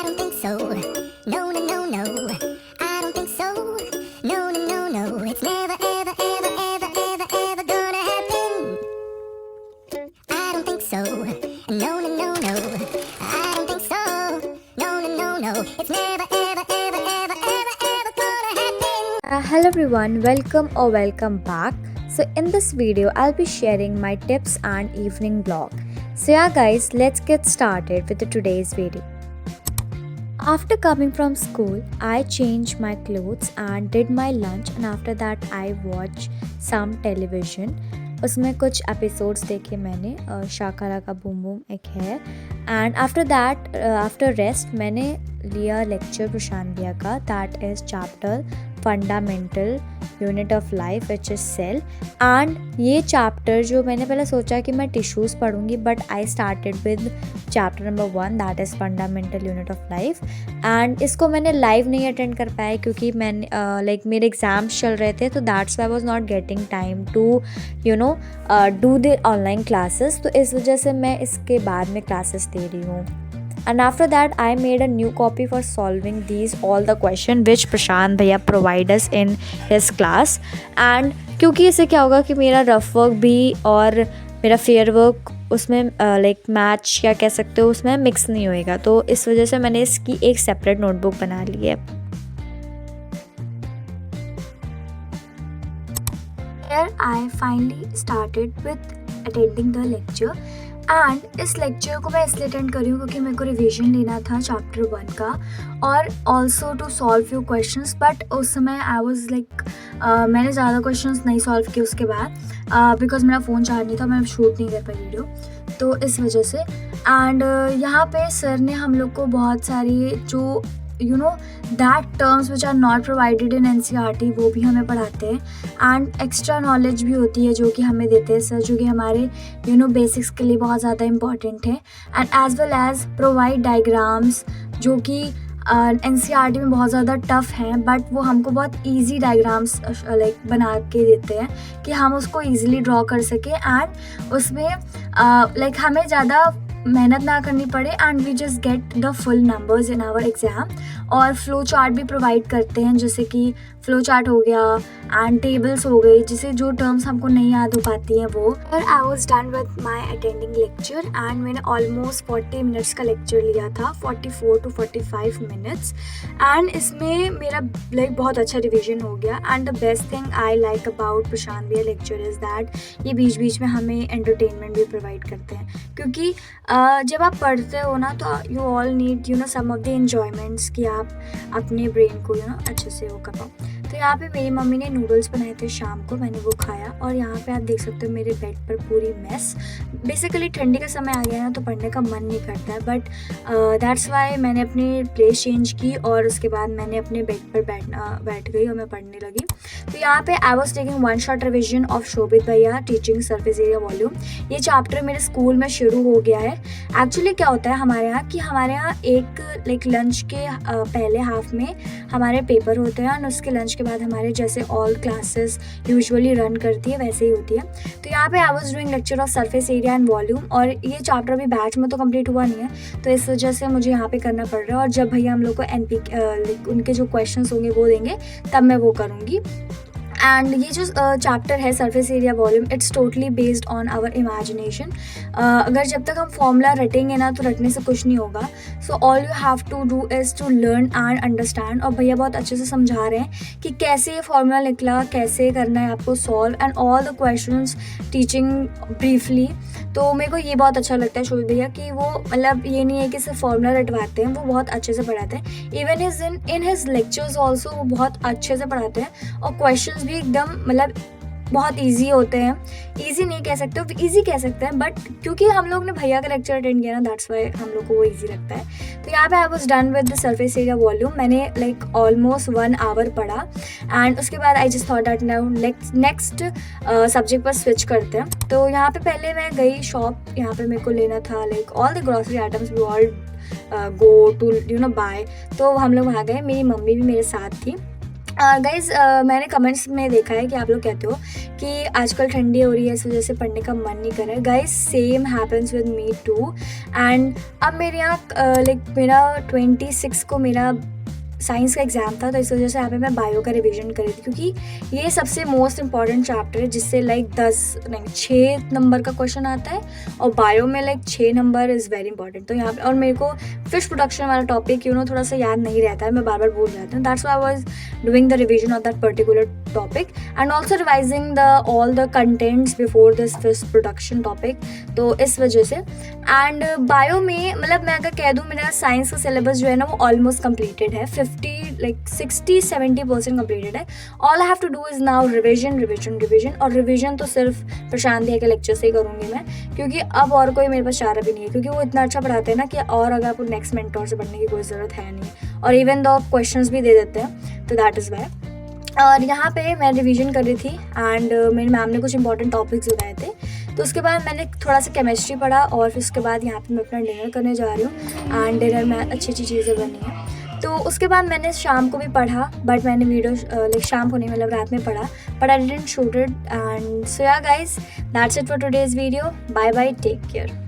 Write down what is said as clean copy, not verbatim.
don't think so. No, no, no, no. I don't think so. No, no, no, no. It's never, ever, ever, ever, ever, ever gonna happen. I don't think so. No, no, no, no. I don't think so. No, no, no, no. It's never, ever, ever, ever, ever, ever gonna happen. Hello everyone, welcome back. So in this video I'll be sharing my tips and evening vlog. So yeah guys, let's get started with today's video. After coming from school, I changed my clothes and did my lunch, and after that I watched some television. उसमें कुछ episodes देखे मैंने, शाकारा का boom boom एक है, and after that after rest मैंने लिया lecture Prashant भैया का, that is chapter fundamental unit of life which is cell. And ये चैप्टर जो मैंने पहले सोचा कि मैं टिश्यूज़ पढ़ूंगी, but I started with chapter number 1 that is fundamental unit of life. And इसको मैंने लाइव नहीं अटेंड कर पाया क्योंकि मैंने लाइक मेरे एग्ज़ाम्स चल रहे थे, तो that's why I was not getting time to do the online classes. तो इस वजह से मैं इसके बाद में क्लासेस दे रही हूँ. And after that I made a new copy for solving these all the question which Prashant भैया provide us in his class. And क्योंकि इससे क्या होगा कि मेरा रफ वर्क भी और मेरा फेयर वर्क उसमें लाइक मैच क्या कह सकते हो उसमें मिक्स नहीं होएगा, तो इस वजह से मैंने इसकी एक सेपरेट नोटबुक बना ली है. Here I finally started with attending the lecture. And इस लेक्चर को मैं इसलिए अटेंड करी हूँ क्योंकि मेरे को रिवीजन लेना था चैप्टर 1 का, और also to solve few questions. But उस समय आई वाज लाइक मैंने ज़्यादा क्वेश्चंस नहीं सॉल्व किए उसके बाद बिकॉज मेरा फ़ोन चार्ज नहीं था, मैं शूट नहीं कर पाई वीडियो, तो इस वजह से. एंड यहाँ पे सर ने हम लोग को बहुत सारी जो that terms which are not provided in NCERT वो भी हमें पढ़ाते हैं. एंड एक्स्ट्रा नॉलेज भी होती है जो कि हमें देते हैं सर, जो कि हमारे बेसिक्स के लिए बहुत ज़्यादा इंपॉर्टेंट है. And as well as provide diagrams जो कि NCERT में बहुत ज़्यादा टफ़ हैं, बट वो हमको बहुत ईजी डायग्राम्स लाइक बना के देते हैं कि हम उसको ईजिली ड्रॉ कर सकें. एंड उसमें लाइक हमें ज़्यादा मेहनत ना करनी पड़े and we just get the full numbers in our exam. और फ्लो चार्ट भी प्रोवाइड करते हैं, जैसे कि फ्लो चार्ट हो गया एंड टेबल्स हो गई, जिसे जो टर्म्स हमको नहीं याद हो पाती हैं वो. और I was done with my attending lecture and मैंने ऑलमोस्ट 40 मिनट्स का लेक्चर लिया था, 44 to 45 मिनट्स. एंड इसमें मेरा लाइक बहुत अच्छा रिविजन हो गया. And the best thing I like about Prashant भैया लेक्चर इज़ दैट ये बीच बीच में हमें एंटरटेनमेंट भी प्रोवाइड करते हैं, क्योंकि जब आप पढ़ते हो ना तो you all need some of the enjoyments कि आप अपने ब्रेन को अच्छे से वो कर पाओ. तो यहाँ पे मेरी मम्मी ने नूडल्स बनाए थे शाम को, मैंने वो खाया. और यहाँ पे आप देख सकते हो मेरे बेड पर पूरी मेस. बेसिकली ठंडी का समय आ गया ना तो पढ़ने का मन नहीं करता है, बट दैट्स वाई मैंने अपनी प्लेस चेंज की और उसके बाद मैंने अपने बेड पर बैठ गई और मैं पढ़ने लगी. तो यहाँ पे I was taking one shot revision of Shobhit भैया टीचिंग सरफेस एरिया वॉल्यूम. ये चैप्टर मेरे स्कूल में शुरू हो गया है. एक्चुअली क्या होता है हमारे यहाँ एक लाइक लंच के पहले हाफ में हमारे पेपर होते हैं, और उसके लंच के बाद हमारे जैसे ऑल क्लासेस यूजुअली रन करती है वैसे ही होती है. तो यहाँ पे I was doing lecture of surface area and volume, और ये चैप्टर अभी बैच में तो कंप्लीट हुआ नहीं है, तो इस वजह से मुझे यहाँ पे करना पड़ रहा है. और जब भैया हम लोग को उनके जो क्वेश्चंस होंगे वो देंगे तब मैं वो करूँगी. एंड ये जो चैप्टर है surface area volume, it's totally based on our imagination. अगर जब तक हम फॉर्मूला रटेंगे ना तो रटने से कुछ नहीं होगा. So all you have to do is to learn and understand. और भैया बहुत अच्छे से समझा रहे हैं कि कैसे ये फॉर्मूला निकला, कैसे करना है आपको solve, and all the questions teaching briefly. तो मेरे को ये बहुत अच्छा लगता है शोभित भैया कि वो मतलब ये नहीं है कि सिर्फ फॉर्मूला रटवाते हैं, वो बहुत अच्छे से पढ़ाते हैं. Even in his lectures also वो बहुत अच्छे से पढ़ाते हैं, और क्वेश्चंस भी एकदम मतलब बहुत इजी होते हैं. इजी नहीं कह सकते, इजी कह सकते हैं, बट क्योंकि हम लोग ने भैया का लेक्चर अटेंड किया ना, दैट्स वाई हम लोग को वो इजी लगता है. तो यहाँ पे I was done with the surface area volume. मैंने लाइक ऑलमोस्ट 1 आवर पढ़ा, एंड उसके बाद I just thought that now next subject पर स्विच करते हैं. तो यहाँ पे पहले मैं गई शॉप, यहाँ पे मेरे को लेना था like all the grocery items we all go to buy. तो हम लोग वहाँ गए, मेरी मम्मी भी मेरे साथ थी. गाइज़ मैंने कमेंट्स में देखा है कि आप लोग कहते हो कि आजकल ठंडी हो रही है, इस वजह से पढ़ने का मन नहीं कर रहा है। Guys same happens with me too. And अब मेरे यहाँ लाइक मेरा 26 को मेरा साइंस का एग्ज़ाम था, तो इस वजह से यहाँ पे मैं बायो का रिवीजन कर रही थी, क्योंकि ये सबसे मोस्ट इंपॉर्टेंट चैप्टर है जिससे लाइक 6 नंबर का क्वेश्चन आता है, और बायो में like 6 number is very important. तो यहाँ पे और मेरे को फिश प्रोडक्शन वाला टॉपिक थोड़ा सा याद नहीं रहता है, मैं बार बार भूल जाती हूँ। That's why I was doing the revision of that particular topic and also revising the all the contents before this fish production topic. तो इस वजह से एंड बायो में मतलब मैं अगर कह दूँ, मेरा साइंस का सिलेबस जो है ना वो ऑलमोस्ट कंप्लीटेड है, 60-70% कंप्लीटेड है। All I have to do is now revision revision revision. और रिविजन तो सिर्फ प्रशांत भैया के लेक्चर से ही करूँगी मैं, क्योंकि अब और कोई मेरे पास चारा भी नहीं है, क्योंकि वो इतना अच्छा पढ़ाते हैं ना कि और अगर आपको नेक्स्ट मेंटोर से पढ़ने की कोई ज़रूरत है नहीं, और इवन दो क्वेश्चंस भी दे देते हैं, तो दैट इज़ वाई। और यहाँ पे मैं रिवीजन कर रही थी एंड मेरी मैम ने कुछ इंपॉर्टेंट टॉपिक्स बताए थे। तो उसके बाद मैंने थोड़ा सा केमिस्ट्री पढ़ा, और फिर उसके बाद यहाँ पे मैं अपना डिनर करने जा रही हूँ एंड डिनर में अच्छी अच्छी चीज़ें बनी हैं। तो उसके बाद मैंने शाम को भी पढ़ा, बट मैंने वीडियो लाइक शाम को नहीं, मतलब रात में पढ़ा, but I didn't shoot it. And so yeah guys, that's it for today's video. Bye bye, take care.